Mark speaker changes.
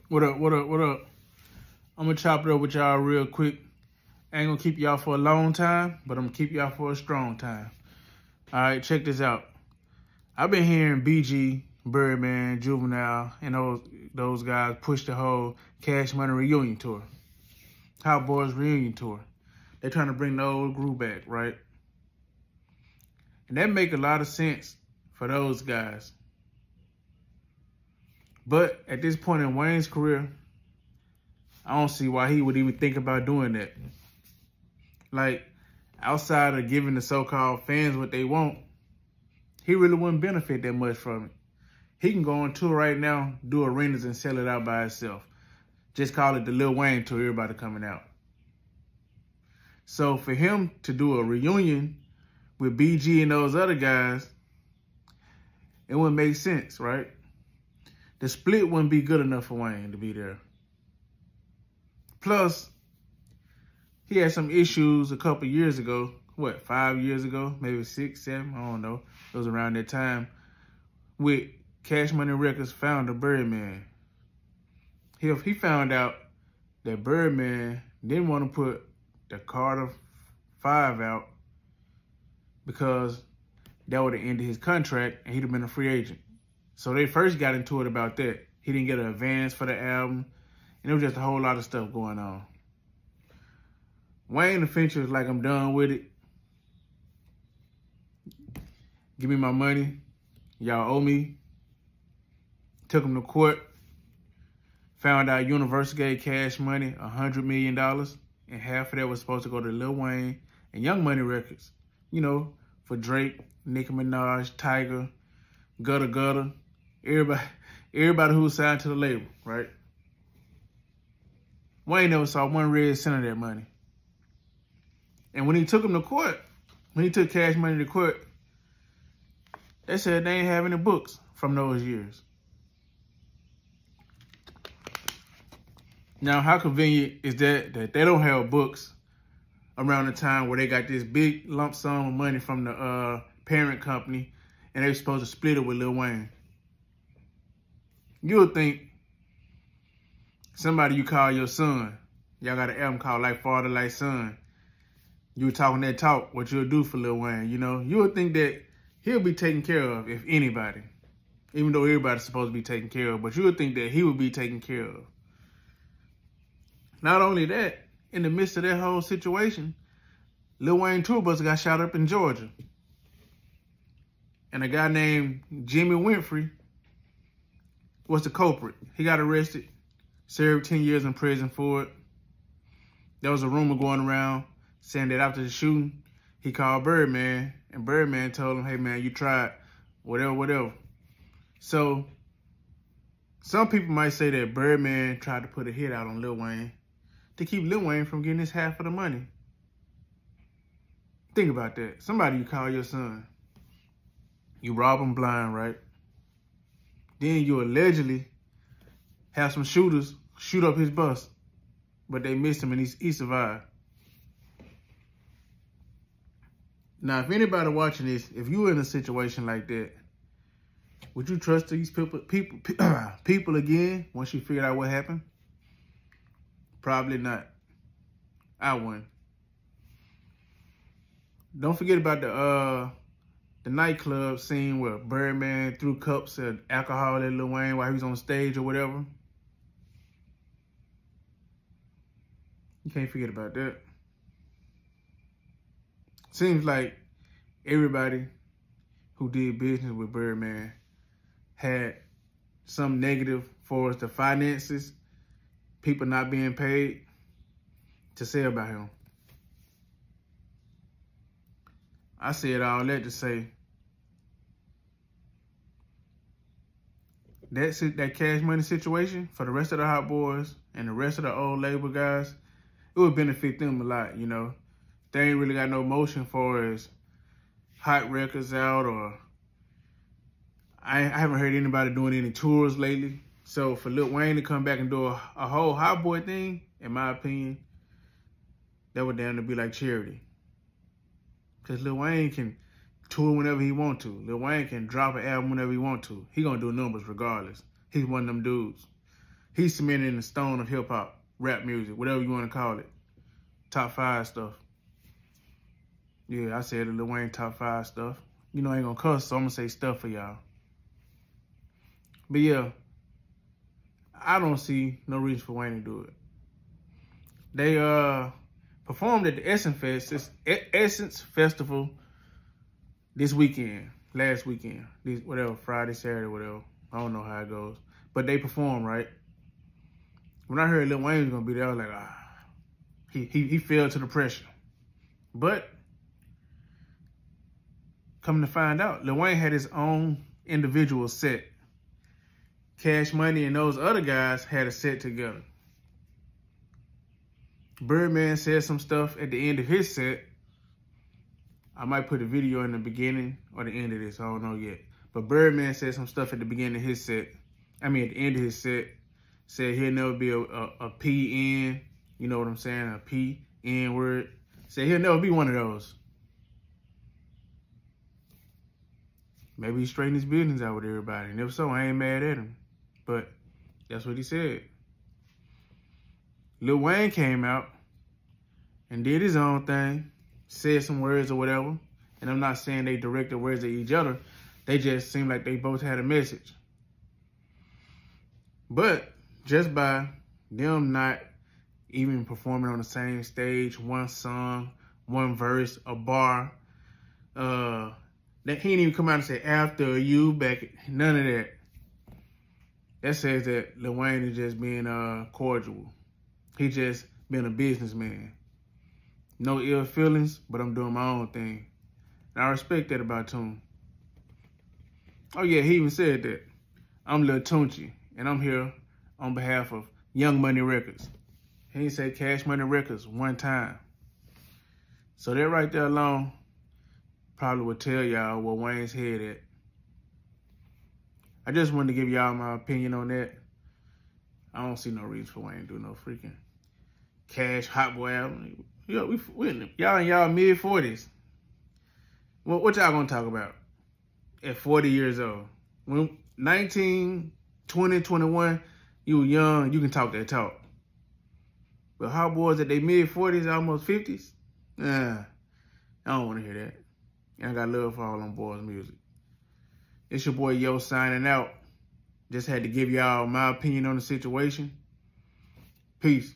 Speaker 1: What up, what up, what up? I'm gonna chop it up with y'all real quick. I ain't gonna keep y'all for a long time, but I'm gonna keep y'all for a strong time. All right, check this out. I've been hearing BG, Birdman, Juvenile, and those guys push the whole Cash Money reunion tour. Hot Boys reunion tour. They're trying to bring the old groove back, right? And that make a lot of sense for those guys. But at this point in Wayne's career, I don't see why he would even think about doing that. Like, outside of giving the so-called fans what they want, he really wouldn't benefit that much from it. He can go on tour right now, do arenas and sell it out by himself. Just call it the Lil Wayne tour, everybody coming out. So for him to do a reunion with BG and those other guys, it wouldn't make sense, right? The split wouldn't be good enough for Wayne to be there. Plus, he had some issues a couple years ago, 5 years ago, maybe 6, 7, I don't know. It was around that time with Cash Money Records founder Birdman. He found out that Birdman didn't want to put the Carter 5 out because that would have ended his contract and he'd have been a free agent. So they first got into it about that. He didn't get an advance for the album, and it was just a whole lot of stuff going on. Wayne eventually was like, I'm done with it. Give me my money. Y'all owe me. Took him to court. Found out Universal gave Cash Money $100 million, and half of that was supposed to go to Lil Wayne and Young Money Records. You know, for Drake, Nicki Minaj, Tiger, Gutter Gutter, everybody who was signed to the label, right? Wayne never saw one red cent of that money. And when he took him to court, when he took Cash Money to court, they said they ain't have any books from those years. Now, how convenient is that they don't have books around the time where they got this big lump sum of money from the parent company and they're supposed to split it with Lil Wayne? You would think somebody you call your son, y'all got an album called Like Father, Like Son, you were talking that talk, what you'll do for Lil Wayne, you know? You would think that he'll be taken care of, if anybody, even though everybody's supposed to be taken care of, but you would think that he would be taken care of. Not only that, in the midst of that whole situation, Lil Wayne tour bus got shot up in Georgia. And a guy named Jimmy Winfrey was the culprit. He got arrested, served 10 years in prison for it. There was a rumor going around saying that after the shooting, he called Birdman, and Birdman told him, hey man, you tried, whatever. So, some people might say that Birdman tried to put a hit out on Lil Wayne to keep Lil Wayne from getting his half of the money. Think about that. Somebody you call your son. You rob him blind, right? Then you allegedly have some shooters shoot up his bus, but they missed him and he survived. Now, if anybody watching this, if you were in a situation like that, would you trust these people again once you figured out what happened? Probably not. I wouldn't. Don't forget about the nightclub scene where Birdman threw cups of alcohol at Lil Wayne while he was on stage or whatever. You can't forget about that. Seems like everybody who did business with Birdman had some negative for the finances, people not being paid, to say about him. I said all that to say that Cash Money situation for the rest of the Hot Boys and the rest of the old label guys, it would benefit them a lot, you know. They ain't really got no motion for as hot records out, or I haven't heard anybody doing any tours lately. So for Lil Wayne to come back and do a whole Hot Boy thing, in my opinion, that would damn to be like charity. Because Lil Wayne can tour whenever he want to. Lil Wayne can drop an album whenever he want to. He gonna do numbers regardless. He's one of them dudes. He's cemented in the stone of hip-hop, rap music, whatever you want to call it. Top 5 stuff. Yeah, I said the Lil Wayne top 5 stuff. You know I ain't gonna cuss, so I'm gonna say stuff for y'all. But yeah, I don't see no reason for Wayne to do it. They performed at the Essence Festival this weekend, last weekend, whatever, Friday, Saturday, whatever. I don't know how it goes. But they performed, right? When I heard Lil Wayne was gonna be there, I was like, he fell to the pressure. But coming to find out, Lil Wayne had his own individual set. Cash Money and those other guys had a set together. Birdman said some stuff at the end of his set. I might put a video in the beginning or the end of this, I don't know yet. But Birdman said some stuff at the beginning of his set. At the end of his set. Said he'll never be a PN, you know what I'm saying, a PN word. Said he'll never be one of those. Maybe he straightened his business out with everybody. And if so, I ain't mad at him. But that's what he said. Lil Wayne came out and did his own thing, said some words or whatever. And I'm not saying they directed words at each other. They just seemed like they both had a message. But just by them not even performing on the same stage, one song, one verse, a bar, that he didn't even come out and say, after you, back, none of that. That says that Lil Wayne is just being cordial. He just been a businessman. No ill feelings, but I'm doing my own thing. And I respect that about Toon. Oh yeah, he even said that. I'm Lil Tunchi, and I'm here on behalf of Young Money Records. He didn't say Cash Money Records one time. So that right there alone probably would tell y'all where Wayne's head at. I just wanted to give y'all my opinion on that. I don't see no reason for Wayne to do no freaking Cash Hot Boy album. Y'all in y'all mid-40s. What y'all gonna talk about at 40 years old? When 19, 20, 21, you young, you can talk that talk. But hot boys at their mid-40s, almost 50s, I don't want to hear that. And I got love for all them boys' music. It's your boy Yo signing out. Just had to give y'all my opinion on the situation. Peace.